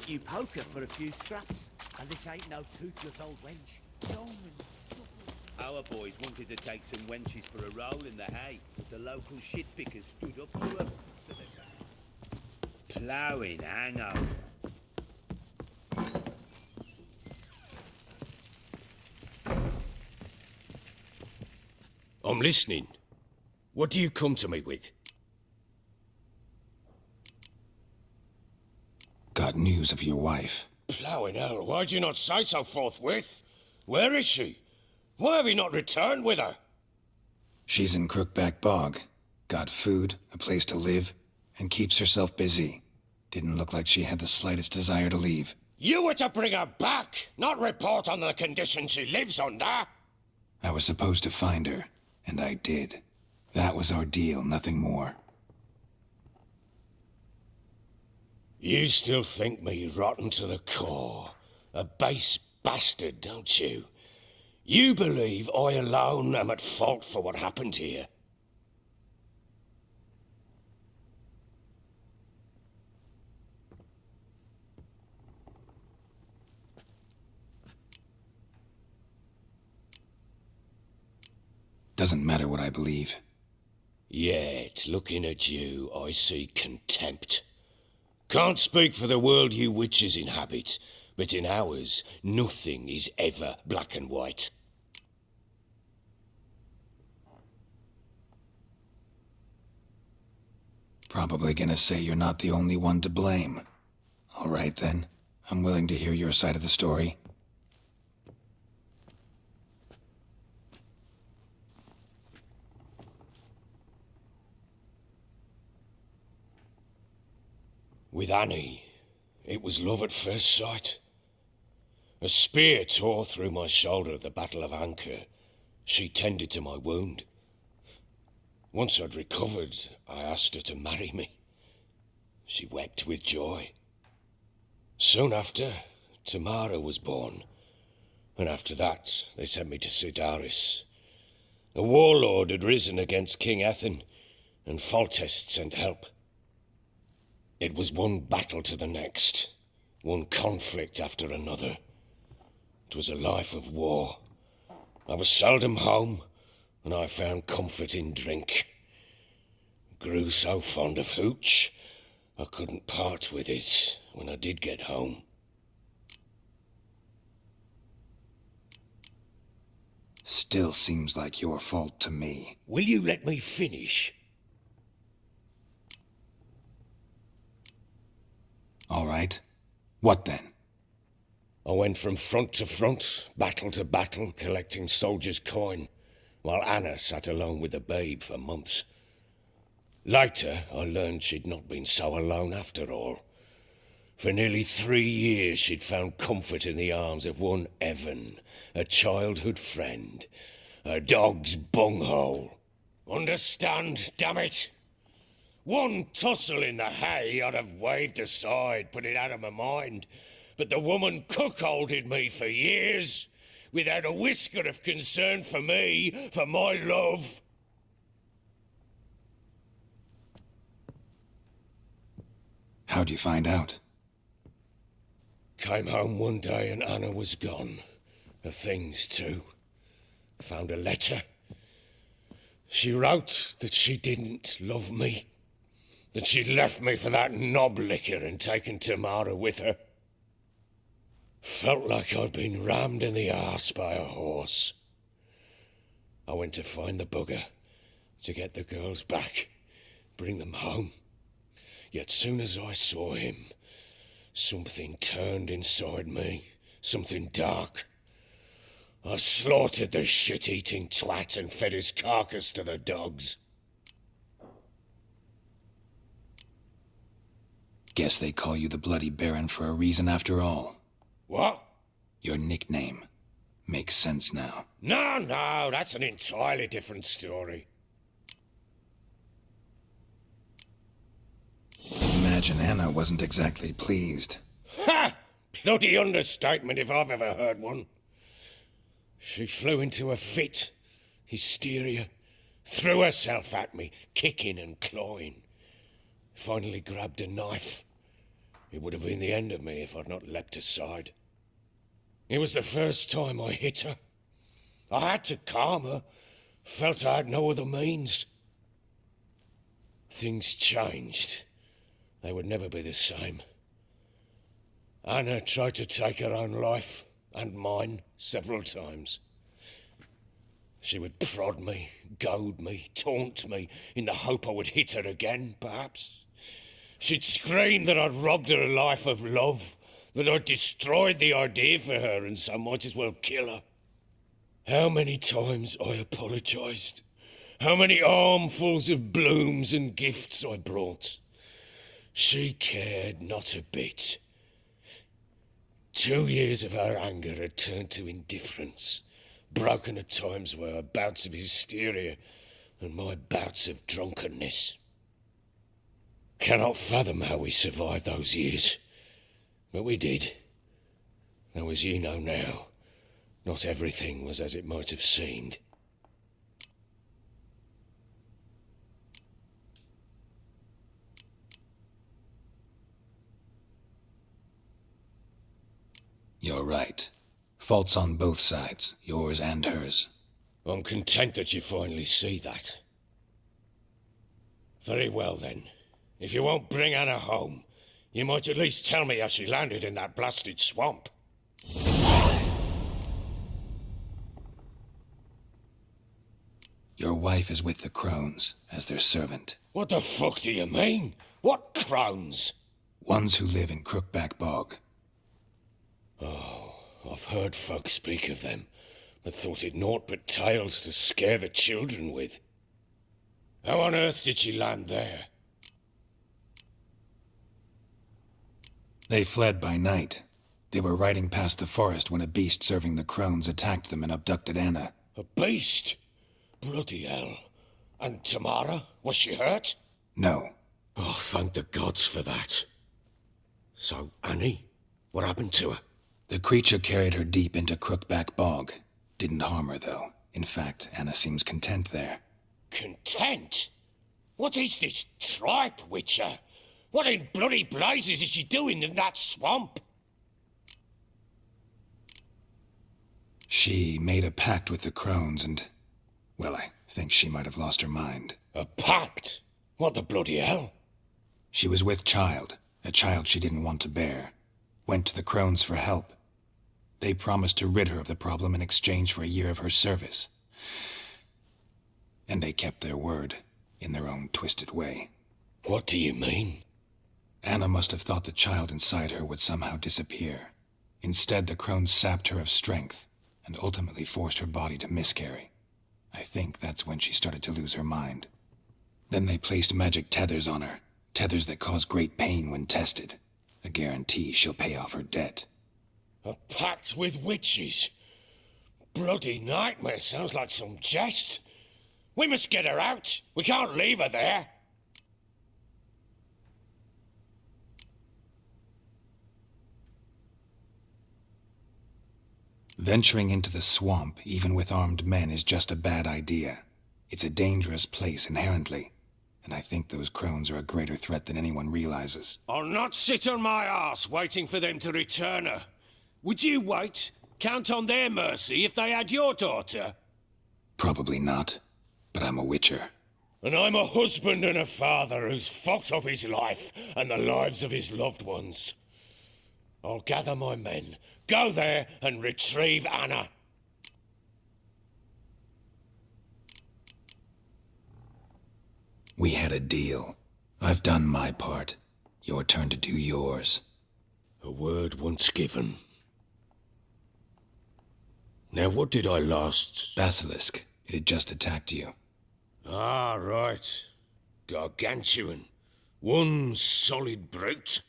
let you poker for a few scraps. And this ain't no toothless old wench. Young and supple. Our boys wanted to take some wenches for a roll in the hay, but the local shitpickers stood up to them. So they ploughing hangover. I'm listening. What do you come to me with? Got news of your wife. Ploughing hell, why'd you not say so forthwith? Where is she? Why have you not returned with her? She's in Crookback Bog. Got food, a place to live, and keeps herself busy. Didn't look like she had the slightest desire to leave. You were to bring her back, not report on the conditions she lives under. I was supposed to find her, and I did. That was our deal, nothing more. You still think me rotten to the core. A base bastard, don't you? You believe I alone am at fault for what happened here. Doesn't matter what I believe. Yet, looking at you, I see contempt. Can't speak for the world you witches inhabit, but in ours, nothing is ever black and white. Probably gonna say you're not the only one to blame. All right then, I'm willing to hear your side of the story. With Annie, it was love at first sight. A spear tore through my shoulder at the Battle of Anchor. She tended to my wound. Once I'd recovered, I asked her to marry me. She wept with joy. Soon after, Tamara was born, and after that, they sent me to Sidaris. A warlord had risen against King Ethan, and Foltest sent help. It was one battle to the next, one conflict after another. It was a life of war. I was seldom home, and I found comfort in drink. Grew so fond of hooch, I couldn't part with it when I did get home. Still seems like your fault to me. Will you let me finish? All right. What then? I went from front to front, battle to battle, collecting soldiers' coin, while Anna sat alone with the babe for months. Later, I learned she'd not been so alone after all. For nearly 3 years, she'd found comfort in the arms of one Evan, a childhood friend, a dog's bunghole. Understand, damn it? One tussle in the hay I'd have waved aside, put it out of my mind. But the woman cuckolded me for years, without a whisker of concern for me, for my love. How'd you find out? Came home one day and Anna was gone. Her things too. Found a letter. She wrote that she didn't love me. That she'd left me for that knob licker and taken Tamara with her. Felt like I'd been rammed in the arse by a horse. I went to find the bugger, to get the girls back, bring them home. Yet soon as I saw him, something turned inside me, something dark. I slaughtered the shit-eating twat and fed his carcass to the dogs. Guess they call you the Bloody Baron for a reason after all. What? Your nickname. Makes sense now. No, that's an entirely different story. Imagine Anna wasn't exactly pleased. Ha! Bloody understatement if I've ever heard one. She flew into a fit, hysteria, threw herself at me, kicking and clawing. Finally grabbed a knife. It would have been the end of me if I'd not leapt aside. It was the first time I hit her. I had to calm her. Felt I had no other means. Things changed. They would never be the same. Anna tried to take her own life, and mine, several times. She would prod me, goad me, taunt me, in the hope I would hit her again, perhaps. She'd scream that I'd robbed her life of love, that I'd destroyed the idea for her and so might as well kill her. How many times I apologised. How many armfuls of blooms and gifts I brought. She cared not a bit. 2 years of her anger had turned to indifference, broken at times by her bouts of hysteria and my bouts of drunkenness. Cannot fathom how we survived those years, but we did. Though, as you know now, not everything was as it might have seemed. You're right. Faults on both sides, yours and hers. I'm content that you finally see that. Very well then. If you won't bring Anna home, you might at least tell me how she landed in that blasted swamp. Your wife is with the Crones, as their servant. What the fuck do you mean? What crones? Ones who live in Crookback Bog. Oh, I've heard folk speak of them, but thought it naught but tales to scare the children with. How on earth did she land there? They fled by night. They were riding past the forest when a beast serving the Crones attacked them and abducted Anna. A beast? Bloody hell. And Tamara? Was she hurt? No. Oh, thank the gods for that. So, Annie? What happened to her? The creature carried her deep into Crookback Bog. Didn't harm her, though. In fact, Anna seems content there. Content? What is this tripe, Witcher? What in bloody blazes is she doing in that swamp? She made a pact with the Crones and... well, I think she might have lost her mind. A pact? What the bloody hell? She was with child, a child she didn't want to bear. Went to the Crones for help. They promised to rid her of the problem in exchange for a year of her service. And they kept their word, in their own twisted way. What do you mean? Anna must have thought the child inside her would somehow disappear. Instead, the Crones sapped her of strength, and ultimately forced her body to miscarry. I think that's when she started to lose her mind. Then they placed magic tethers on her, tethers that cause great pain when tested. A guarantee she'll pay off her debt. A pact with witches? Bloody nightmare, sounds like some jest. We must get her out. We can't leave her there. Venturing into the swamp, even with armed men, is just a bad idea. It's a dangerous place inherently, and I think those Crones are a greater threat than anyone realizes. I'll not sit on my arse waiting for them to return her. Would you wait? Count on their mercy if they had your daughter? Probably not, but I'm a witcher. And I'm a husband and a father who's fucked up his life and the lives of his loved ones. I'll gather my men, go there and retrieve Anna. We had a deal. I've done my part. Your turn to do yours. A word once given. Now what did I last... Basilisk. It had just attacked you. Ah, right. Gargantuan. One solid brute.